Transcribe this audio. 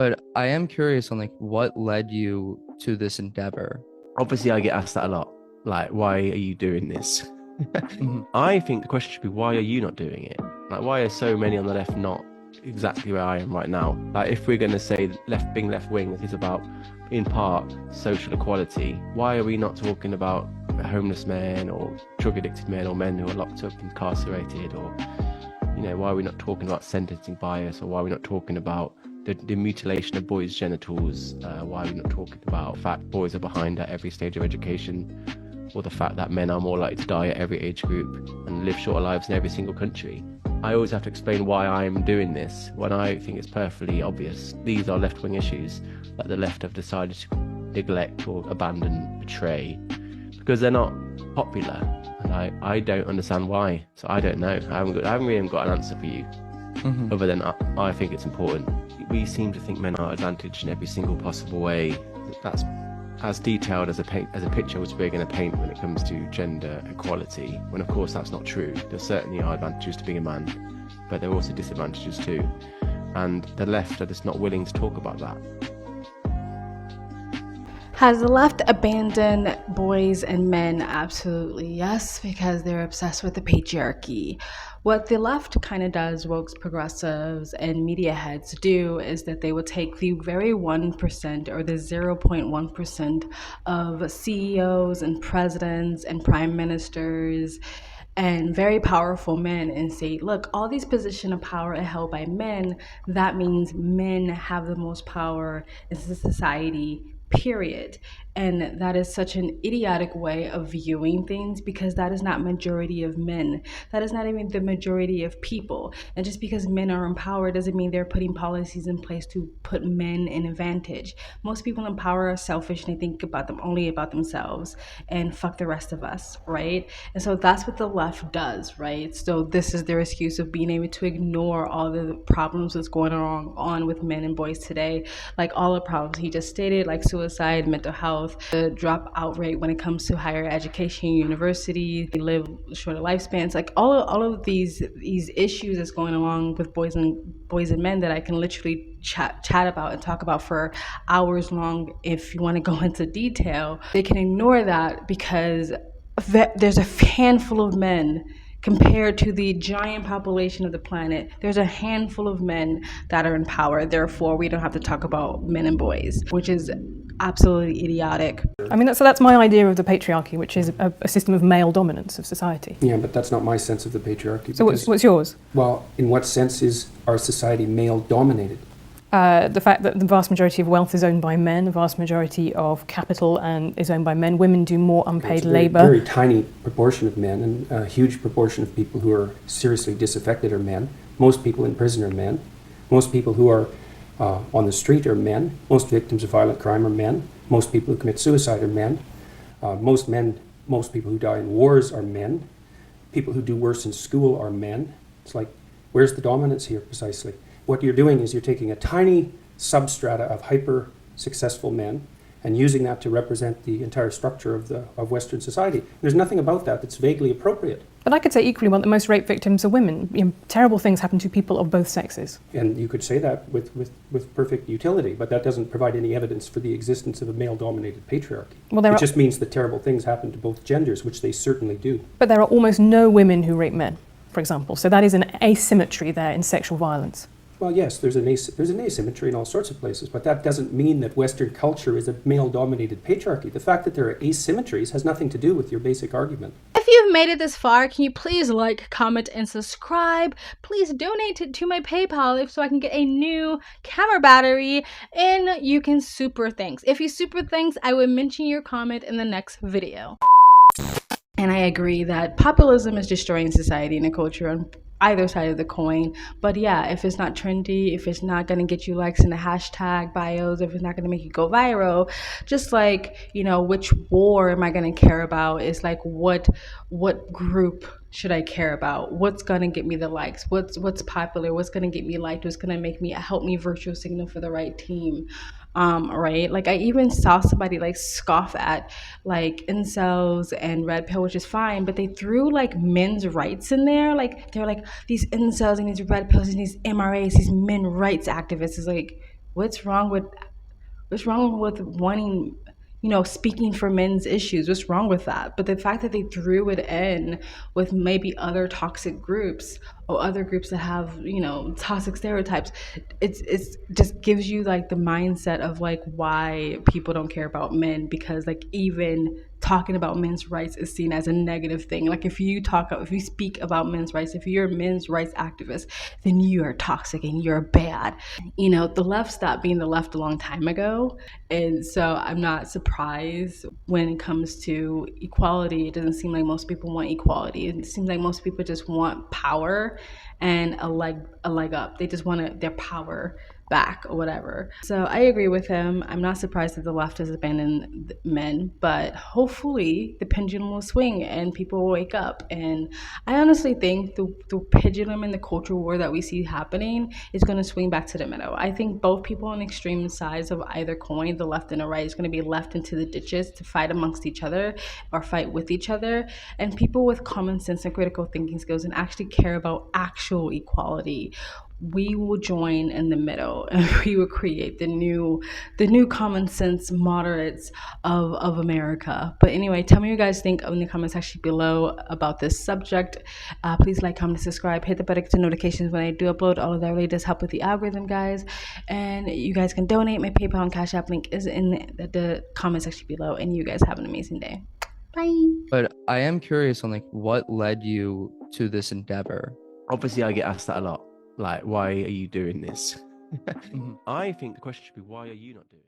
But I am curious on like what led you to this endeavor. Obviously, I get asked that a lot. Like, why are you doing this? Mhm. I think the question should be, why are you not doing it? Like, why are so many on the left not exactly where I am right now? Like, if we're going to say being left wing is about, in part, social equality, why are we not talking about homeless men or drug addicted men or men who are locked up, incarcerated, or why are we not talking about sentencing bias, or why are we not talking about the mutilation of boys' genitals? Why are we not talking about the fact boys are behind at every stage of education, or the fact that men are more likely to die at every age group and live shorter lives in every single country? I always have to explain why I'm doing this when I think it's perfectly obvious. These are left-wing issues that the left have decided to neglect or abandon, betray, because they're not popular. And I don't understand why. So I don't know. I haven't really got an answer for you, Mhm. other than I think it's important. We seem to think men are advantaged in every single possible way. That's as detailed as a picture which we're going to paint when it comes to gender equality, when of course that's not true. There certainly are advantages to being a man, but there are also disadvantages too. And the left are just not willing to talk about that. Has the left abandoned boys and men? Absolutely yes, because they're obsessed with the patriarchy. What the left kind of does, woke progressives and media heads do, is that they will take the very 1% or the 0.1% of CEOs and presidents and prime ministers and very powerful men and say, look, all these positions of power are held by men. That means men have the most power in society, period. And that is such an idiotic way of viewing things, because that is not majority of men. That is not even the majority of people. And just because men are in power doesn't mean they're putting policies in place to put men in advantage. Most people in power are selfish and they think about them only about themselves and fuck the rest of us, right? And so that's what the left does, right? So this is their excuse of being able to ignore all the problems that's going on with men and boys today, like all the problems he just stated, like suicide, mental health, the dropout rate when it comes to higher education, university, they live shorter lifespans, like all of these issues that's going along with boys and men that I can literally chat about and talk about for hours long if you want to go into detail. They can ignore that because there's a handful of men compared to the giant population of the planet. There's a handful of men that are in power. Therefore, we don't have to talk about men and boys, which is absolutely idiotic. I mean, that's my idea of the patriarchy, which is a system of male dominance of society. Yeah, but that's not my sense of the patriarchy. So what's yours? Well, in what sense is our society male-dominated? The fact that the vast majority of wealth is owned by men, the vast majority of capital is owned by men. Women do more unpaid labour. A very tiny proportion of men, and a huge proportion of people who are seriously disaffected are men. Most people in prison are men. Most people who are on the street are men. Most victims of violent crime are men. Most people who commit suicide are men. Most people who die in wars are men. People who do worse in school are men. It's like, where's the dominance here precisely? What you're doing is you're taking a tiny substrata of hyper successful men and using that to represent the entire structure of Western society. There's nothing about that that's vaguely appropriate. But I could say equally well that most rape victims are women. Terrible things happen to people of both sexes. And you could say that with perfect utility, but that doesn't provide any evidence for the existence of a male-dominated patriarchy. Well, it just means that terrible things happen to both genders, which they certainly do. But there are almost no women who rape men, for example. So that is an asymmetry there in sexual violence. Well, yes, there's an asymmetry in all sorts of places, but that doesn't mean that Western culture is a male-dominated patriarchy. The fact that there are asymmetries has nothing to do with your basic argument. If you've made it this far, can you please like, comment, and subscribe? Please donate to my PayPal so I can get a new camera battery, and you can super thanks. If you super thanks, I will mention your comment in the next video. And I agree that populism is destroying society and the culture on either side of the coin. But yeah, if it's not trendy, if it's not going to get you likes in the hashtag bios, if it's not going to make you go viral, just like, which war am I going to care about? It's like, what group should I care about? What's going to get me the likes? What's popular? What's going to get me liked? What's going to help me virtual signal for the right team? Right? Like I even saw somebody like scoff at like incels and red pill, which is fine, but they threw like men's rights in there. Like they're like these incels and these red pills and these MRAs, these men rights activists. Is like, What's wrong with wanting, speaking for men's issues? What's wrong with that? But the fact that they threw it in with maybe other toxic groups or other groups that have, toxic stereotypes, it's just gives you like the mindset of like why people don't care about men, because like even talking about men's rights is seen as a negative thing. Like if you speak about men's rights, if you're a men's rights activist, then you are toxic and you're bad. The left stopped being the left a long time ago. And so I'm not surprised when it comes to equality. It doesn't seem like most people want equality. It seems like most people just want power and a leg up. They just want their power back or whatever. So I agree with him. I'm not surprised that the left has abandoned men, but hopefully the pendulum will swing and people will wake up. And I honestly think the pendulum and the cultural war that we see happening is going to swing back to the middle. I think both people on extreme sides of either coin, the left and the right, is going to be left into the ditches to fight amongst each other or fight with each other. And people with common sense and critical thinking skills and actually care about actual equality, we will join in the middle and we will create the new common sense moderates of America. But anyway, tell me what you guys think in the comment section below about this subject. Please like, comment, subscribe, hit the bell to get notifications when I do upload. All of that really does help with the algorithm, guys. And you guys can donate. My PayPal and Cash App link is in the comment section below. And you guys have an amazing day. Bye. But I am curious on like what led you to this endeavor. Obviously, I get asked that a lot. Like, why are you doing this? I think the question should be, why are you not doing it?